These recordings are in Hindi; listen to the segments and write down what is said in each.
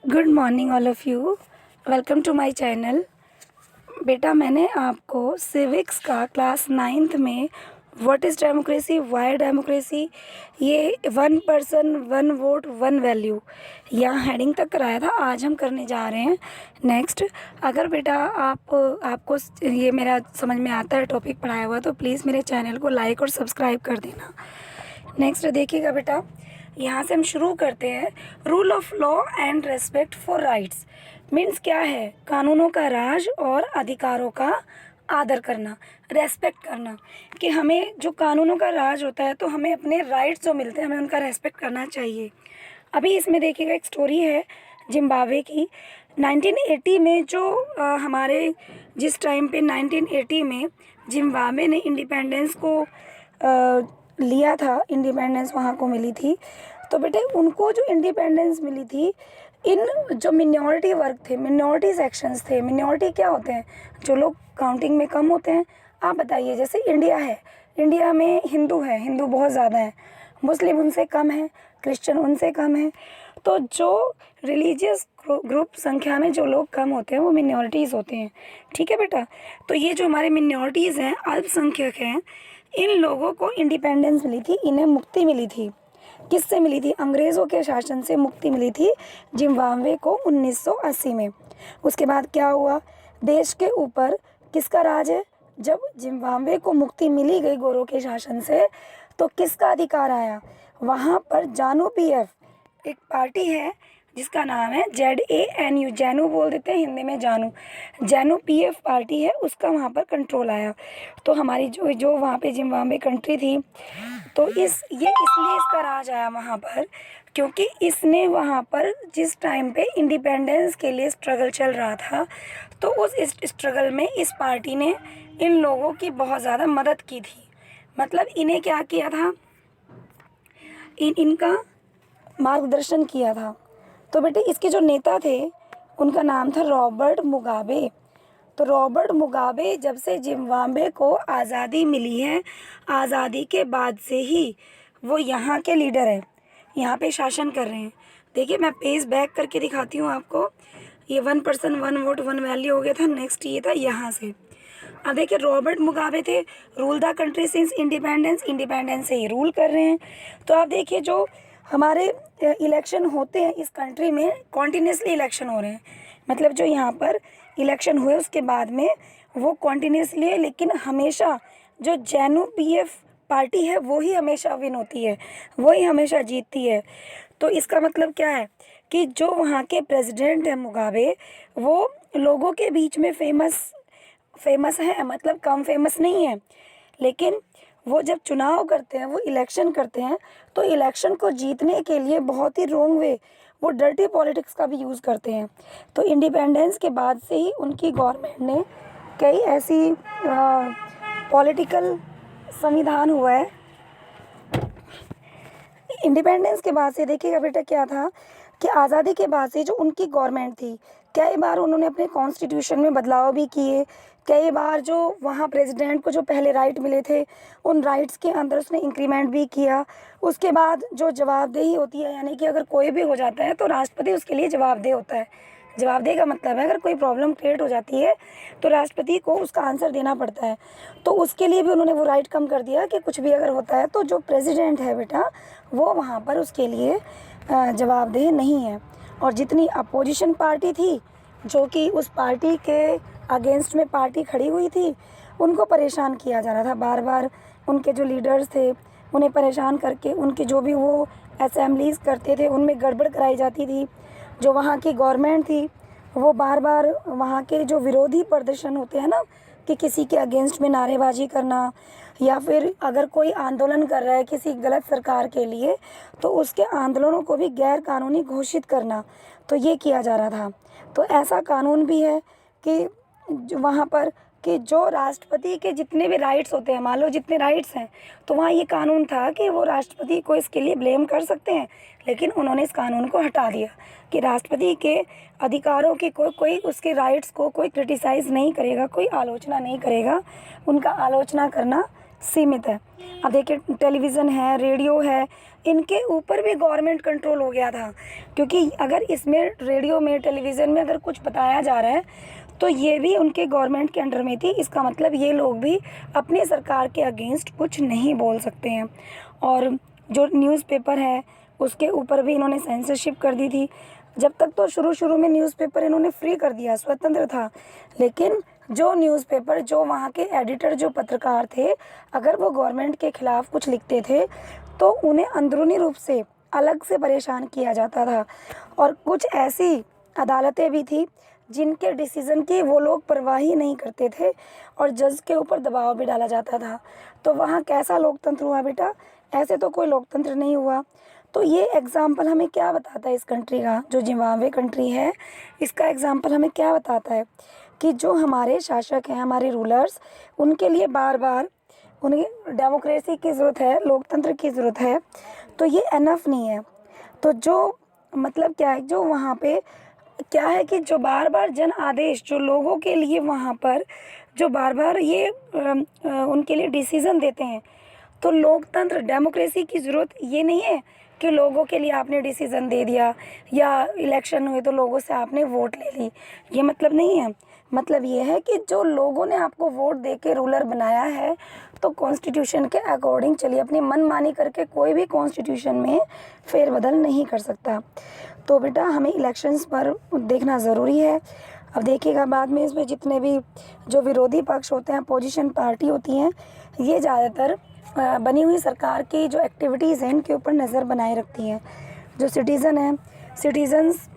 Good morning all of you. Welcome to my channel. बेटा, मैंने आपको सिविक्स का क्लास 9th में what is democracy, why democracy, ये 1 पर्सन 1 वोट 1 वैल्यू यहाँ हेडिंग तक कराया था। आज हम करने जा रहे हैं नेक्स्ट। अगर बेटा आपको ये मेरा समझ में आता है टॉपिक पढ़ाया हुआ, तो प्लीज़ मेरे चैनल को लाइक और सब्सक्राइब कर देना। नेक्स्ट देखिएगा बेटा, यहाँ से हम शुरू करते हैं। Rule of law and respect for rights means क्या है? कानूनों का राज और अधिकारों का आदर करना, रेस्पेक्ट करना। कि हमें जो कानूनों का राज होता है तो हमें अपने राइट्स जो मिलते हैं हमें उनका रेस्पेक्ट करना चाहिए। अभी इसमें देखिएगा एक स्टोरी है जिम्बाब्वे की। 1980 में जो हमारे जिस टाइम पे 1980 में जिम्बाब्वे ने इंडिपेंडेंस को लिया था, इंडिपेंडेंस वहाँ को मिली थी। तो बेटे उनको जो इंडिपेंडेंस मिली थी, इन जो मिनॉरिटी वर्ग थे, मिनॉरिटी सेक्शंस थे। मिनॉरिटी क्या होते हैं? जो लोग काउंटिंग में कम होते हैं। आप बताइए, जैसे इंडिया है, इंडिया में हिंदू है, हिंदू बहुत ज़्यादा है, मुस्लिम उनसे कम है, क्रिश्चियन उनसे कम है। तो जो रिलीजियस ग्रुप संख्या में जो लोग कम होते हैं वो मिनॉरिटीज़ होते हैं। ठीक है बेटा। तो ये जो हमारे मिनॉरिटीज़ हैं, अल्पसंख्यक हैं, इन लोगों को इंडिपेंडेंस मिली थी, इन्हें मुक्ति मिली थी। किससे मिली थी? अंग्रेज़ों के शासन से मुक्ति मिली थी जिम्बाब्वे को 1980 में। उसके बाद क्या हुआ? देश के ऊपर किसका राज है? जब जिम्बाब्वे को मुक्ति मिली गई गोरों के शासन से, तो किसका अधिकार आया? वहाँ पर जानू पीएफ एक पार्टी है जिसका नाम है ZANU, जैनू बोल देते हैं हिंदी में, जैनू पीएफ पार्टी है, उसका वहाँ पर कंट्रोल आया। तो हमारी जो वहाँ पे जिम्बाब्वे कंट्री थी, तो ये इसलिए इसका राज आया वहाँ पर, क्योंकि इसने वहाँ पर जिस टाइम पे इंडिपेंडेंस के लिए स्ट्रगल चल रहा था, तो उस स्ट्रगल में इस पार्टी ने इन लोगों की बहुत ज़्यादा मदद की थी। मतलब इन्हें क्या किया था? इनका मार्गदर्शन किया था। तो बेटे इसके जो नेता थे उनका नाम था रॉबर्ट मुगाबे। तो रॉबर्ट मुगाबे जब से जिम्बाब्वे को आज़ादी मिली है, आज़ादी के बाद से ही वो यहाँ के लीडर हैं, यहाँ पे शासन कर रहे हैं। देखिए मैं पेज बैक करके दिखाती हूँ आपको। ये 1 पर्सन 1 वोट 1 वैल्यू हो गया था। नेक्स्ट ये था यहाँ से। अब देखिए रॉबर्ट मुगाबे थे, rule the country since independence से ही रूल कर रहे हैं। तो आप देखिए जो हमारे इलेक्शन होते हैं इस कंट्री में, कॉन्टीन्यूसली इलेक्शन हो रहे हैं। मतलब जो यहाँ पर इलेक्शन हुए उसके बाद में वो कॉन्टीन्यूसली है, लेकिन हमेशा जो जैनू पीएफ पार्टी है वो ही हमेशा विन होती है, वो ही हमेशा जीतती है। तो इसका मतलब क्या है कि जो वहाँ के प्रेसिडेंट हैं मुगाबे, वो लोगों के बीच में फेमस है, मतलब कम फेमस नहीं है। लेकिन वो जब चुनाव करते हैं, वो इलेक्शन करते हैं, तो इलेक्शन को जीतने के लिए बहुत ही रॉन्ग वे, वो डर्टी पॉलिटिक्स का भी यूज़ करते हैं। तो इंडिपेंडेंस के बाद से ही उनकी गवर्नमेंट ने कई ऐसी पॉलिटिकल संविधान हुआ है। इंडिपेंडेंस के बाद से देखिएगा बेटा क्या था कि आज़ादी के बाद से जो उनकी गवर्नमेंट थी, कई बार उन्होंने अपने कॉन्स्टिट्यूशन में बदलाव भी किए। कई बार जो वहाँ प्रेसिडेंट को जो पहले राइट मिले थे उन राइट्स के अंदर उसने इंक्रीमेंट भी किया। उसके बाद जो जवाबदेही होती है, यानी कि अगर कोई भी हो जाता है तो राष्ट्रपति उसके लिए जवाबदेह होता है। जवाबदेही का मतलब है अगर कोई प्रॉब्लम क्रिएट हो जाती है तो राष्ट्रपति को उसका आंसर देना पड़ता है। तो उसके लिए भी उन्होंने वो राइट कम कर दिया कि कुछ भी अगर होता है तो जो प्रेसिडेंट है बेटा वो वहाँ पर उसके लिए जवाबदेह नहीं है। और जितनी अपोजिशन पार्टी थी, जो कि उस पार्टी के अगेंस्ट में पार्टी खड़ी हुई थी, उनको परेशान किया जा रहा था बार बार। उनके जो लीडर्स थे उन्हें परेशान करके उनके जो भी वो असेंबलीज़ करते थे उनमें गड़बड़ कराई जाती थी। जो वहाँ की गवर्नमेंट थी वो बार बार वहाँ के जो विरोधी प्रदर्शन होते हैं ना, कि किसी के अगेंस्ट में नारेबाजी करना, या फिर अगर कोई आंदोलन कर रहा है किसी गलत सरकार के लिए तो उसके आंदोलनों को भी गैर कानूनी घोषित करना, तो ये किया जा रहा था। तो ऐसा कानून भी है कि वहाँ पर कि जो राष्ट्रपति के जितने भी राइट्स होते हैं, मान लो जितने राइट्स हैं, तो वहाँ ये कानून था कि वो राष्ट्रपति को इसके लिए ब्लेम कर सकते हैं। लेकिन उन्होंने इस कानून को हटा दिया कि राष्ट्रपति के अधिकारों की कोई उसके राइट्स को कोई क्रिटिसाइज़ नहीं करेगा, कोई आलोचना नहीं करेगा। उनका आलोचना करना सीमित है। अब देखिए टेलीविज़न है, रेडियो है, इनके ऊपर भी गवर्नमेंट कंट्रोल हो गया था, क्योंकि अगर इसमें रेडियो में, टेलीविज़न में अगर कुछ बताया जा रहा है तो ये भी उनके गवर्नमेंट के अंडर में थी। इसका मतलब ये लोग भी अपनी सरकार के अगेंस्ट कुछ नहीं बोल सकते हैं। और जो न्यूज़पेपर है उसके ऊपर भी इन्होंने सेंसरशिप कर दी थी। जब तक तो शुरू में न्यूज़पेपर इन्होंने फ्री कर दिया, स्वतंत्र था, लेकिन जो न्यूज़पेपर, जो वहाँ के एडिटर, जो पत्रकार थे, अगर वो गवर्नमेंट के ख़िलाफ़ कुछ लिखते थे तो उन्हें अंदरूनी रूप से अलग से परेशान किया जाता था। और कुछ ऐसी अदालतें भी थी जिनके डिसीज़न की वो लोग परवाह ही नहीं करते थे और जज के ऊपर दबाव भी डाला जाता था। तो वहाँ कैसा लोकतंत्र हुआ बेटा? ऐसे तो कोई लोकतंत्र नहीं हुआ। तो ये एग्ज़ाम्पल हमें क्या बताता है इस कंट्री का, जो जिम्बाब्वे कंट्री है, इसका एग्ज़ाम्पल हमें क्या बताता है कि जो हमारे शासक हैं, हमारे रूलर्स, उनके लिए बार बार उन्हें डेमोक्रेसी की ज़रूरत है, लोकतंत्र की ज़रूरत है, तो ये एनफ नहीं है। तो जो मतलब क्या है, जो वहाँ पे क्या है कि जो बार बार जन आदेश, जो लोगों के लिए वहाँ पर जो बार बार ये उनके लिए डिसीज़न देते हैं, तो लोकतंत्र, डेमोक्रेसी की ज़रूरत ये नहीं है कि लोगों के लिए आपने डिसीज़न दे दिया या इलेक्शन हुए तो लोगों से आपने वोट ले ली, ये मतलब नहीं है। मतलब ये है कि जो लोगों ने आपको वोट दे के रूलर बनाया है, तो कॉन्स्टिट्यूशन के अकॉर्डिंग चलिए, अपनी मनमानी करके कोई भी कॉन्स्टिट्यूशन में फेरबदल नहीं कर सकता। तो बेटा हमें इलेक्शंस पर देखना ज़रूरी है। अब देखिएगा बाद में इसमें जितने भी जो विरोधी पक्ष होते हैं, अपोजिशन पार्टी होती हैं, ये ज़्यादातर बनी हुई सरकार की जो एक्टिविटीज़ हैं इनके ऊपर नज़र बनाए रखती हैं। जो सिटीज़न हैं, सिटीज़न्स,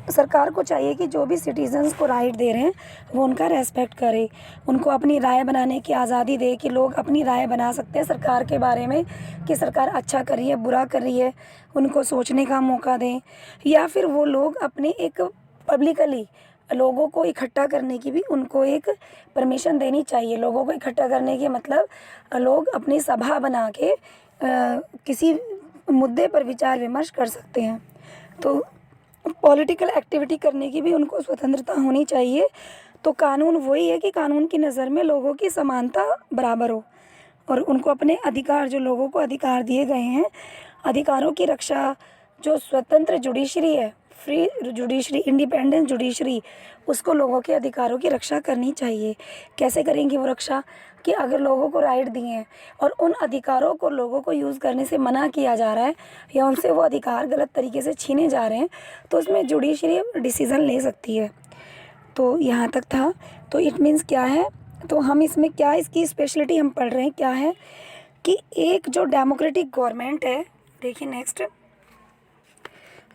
सरकार को चाहिए कि जो भी सिटीज़न्स को राइट दे रहे हैं वो उनका रेस्पेक्ट करे, उनको अपनी राय बनाने की आज़ादी दे कि लोग अपनी राय बना सकते हैं सरकार के बारे में कि सरकार अच्छा कर रही है, बुरा कर रही है, उनको सोचने का मौका दें। या फिर वो लोग अपने एक पब्लिकली लोगों को इकट्ठा करने की भी उनको एक परमिशन देनी चाहिए। लोगों को इकट्ठा करने के मतलब लोग अपनी सभा बना के किसी मुद्दे पर विचार विमर्श कर सकते हैं। तो पॉलिटिकल एक्टिविटी करने की भी उनको स्वतंत्रता होनी चाहिए। तो कानून वही है कि कानून की नज़र में लोगों की समानता बराबर हो और उनको अपने अधिकार, जो लोगों को अधिकार दिए गए हैं, अधिकारों की रक्षा, जो स्वतंत्र जुडिशरी है, फ्री जुडिशरी, इंडिपेंडेंट जुडिशरी, उसको लोगों के अधिकारों की रक्षा करनी चाहिए। कैसे करेंगी वो रक्षा? कि अगर लोगों को राइट दिए हैं और उन अधिकारों को लोगों को यूज़ करने से मना किया जा रहा है या उनसे वो अधिकार गलत तरीके से छीने जा रहे हैं, तो उसमें जुडिशरी डिसीज़न ले सकती है। तो यहाँ तक था। तो इट मीन्स क्या है, तो हम इसमें क्या, इसकी स्पेशलिटी हम पढ़ रहे हैं क्या है कि एक जो डेमोक्रेटिक गवर्नमेंट है, देखिए नेक्स्ट,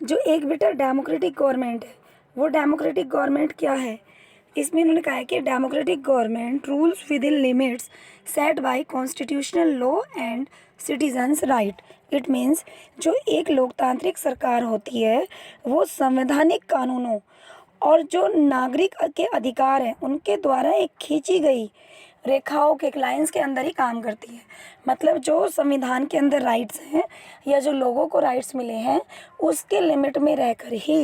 जो एक बेटा डेमोक्रेटिक गवर्नमेंट है, वो डेमोक्रेटिक गवर्नमेंट क्या है? इसमें इन्होंने कहा है कि democratic government rules with in limits set by constitutional law and citizens right. It means जो एक लोकतांत्रिक सरकार होती है वो संवैधानिक कानूनों और जो नागरिक के अधिकार हैं उनके द्वारा एक खींची गई रेखाओं के, लाइंस के अंदर ही काम करती है। मतलब जो संविधान के अंदर राइट्स हैं या जो लोगों को राइट्स मिले हैं उसके लिमिट में रहकर ही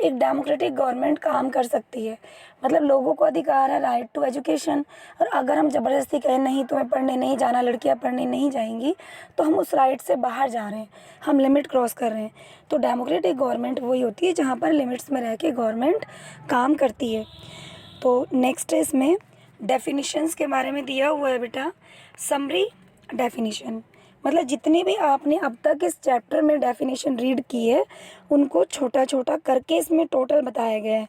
एक डेमोक्रेटिक गवर्नमेंट काम कर सकती है। मतलब लोगों को अधिकार है राइट टू एजुकेशन, और अगर हम ज़बरदस्ती कहें नहीं तुम्हें पढ़ने नहीं जाना, लड़कियां पढ़ने नहीं जाएंगी, तो हम उस राइट से बाहर जा रहे हैं, हम लिमिट क्रॉस कर रहे हैं। तो डेमोक्रेटिक गवर्नमेंट वही होती है जहाँ पर लिमिट्स में रह के गवर्नमेंट काम करती है। तो नेक्स्ट है इसमें डेफिनेशंस के बारे में दिया हुआ है बेटा, समरी डेफिनेशन, मतलब जितने भी आपने अब तक इस चैप्टर में डेफिनेशन रीड की है उनको छोटा छोटा करके इसमें टोटल बताया गया है।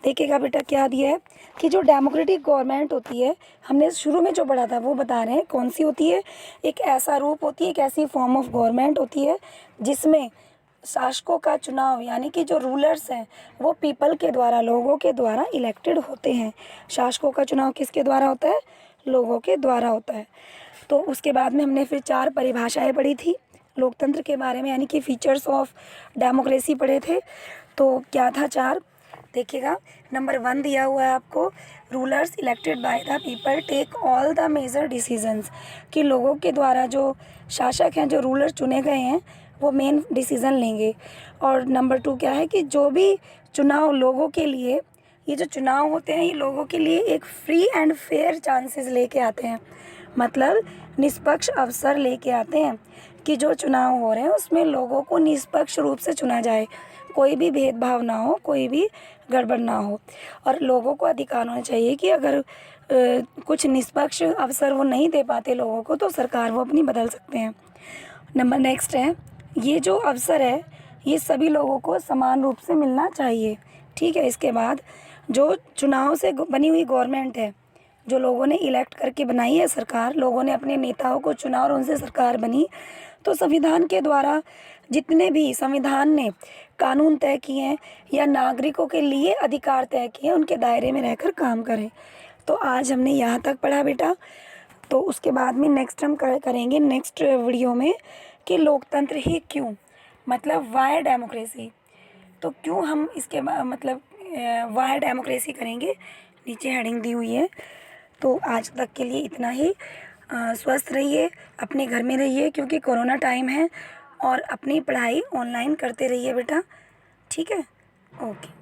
देखिएगा बेटा क्या दिया है कि जो डेमोक्रेटिक गवर्नमेंट होती है, हमने शुरू में जो पढ़ा था वो बता रहे हैं कौन सी होती है। एक ऐसा रूप होती है, एक ऐसी फॉर्म ऑफ गवर्नमेंट होती है जिसमें शासकों का चुनाव, यानी कि जो रूलर्स हैं वो पीपल के द्वारा, लोगों के द्वारा इलेक्टेड होते हैं। शासकों का चुनाव किसके द्वारा होता है? लोगों के द्वारा होता है। तो उसके बाद में हमने फिर 4 परिभाषाएं पढ़ी थी लोकतंत्र के बारे में, यानी कि फीचर्स ऑफ डेमोक्रेसी पढ़े थे। तो क्या था 4? देखिएगा, नंबर 1 दिया हुआ है आपको, rulers elected by the people take all the major decisions, कि लोगों के द्वारा जो शासक हैं, जो रूलर चुने गए हैं, वो मेन डिसीज़न लेंगे। और नंबर 2 क्या है कि जो भी चुनाव लोगों के लिए, ये जो चुनाव होते हैं ये लोगों के लिए एक फ्री एंड फेयर चांसेस लेके आते हैं। मतलब निष्पक्ष अवसर लेके आते हैं कि जो चुनाव हो रहे हैं उसमें लोगों को निष्पक्ष रूप से चुना जाए, कोई भी भेदभाव ना हो, कोई भी गड़बड़ ना हो। और लोगों को अधिकार होना चाहिए कि अगर कुछ निष्पक्ष अवसर वो नहीं दे पाते लोगों को तो सरकार वो अपनी बदल सकते हैं। नंबर नेक्स्ट है, ये जो अवसर है ये सभी लोगों को समान रूप से मिलना चाहिए। ठीक है। इसके बाद जो चुनाव से बनी हुई गवर्नमेंट है, जो लोगों ने इलेक्ट करके बनाई है सरकार, लोगों ने अपने नेताओं को चुना और उनसे सरकार बनी, तो संविधान के द्वारा जितने भी संविधान ने कानून तय किए हैं या नागरिकों के लिए अधिकार तय किए हैं उनके दायरे में रहकर काम करें। तो आज हमने यहाँ तक पढ़ा बेटा। तो उसके बाद में नेक्स्ट हम करेंगे नेक्स्ट वीडियो में कि लोकतंत्र ही क्यों, मतलब वाई डेमोक्रेसी। तो क्यों हम इसके मतलब वाई डेमोक्रेसी करेंगे, नीचे हेडिंग दी हुई है। तो आज तक के लिए इतना ही। स्वस्थ रहिए, अपने घर में रहिए क्योंकि कोरोना टाइम है, और अपनी पढ़ाई ऑनलाइन करते रहिए बेटा। ठीक है, ओके।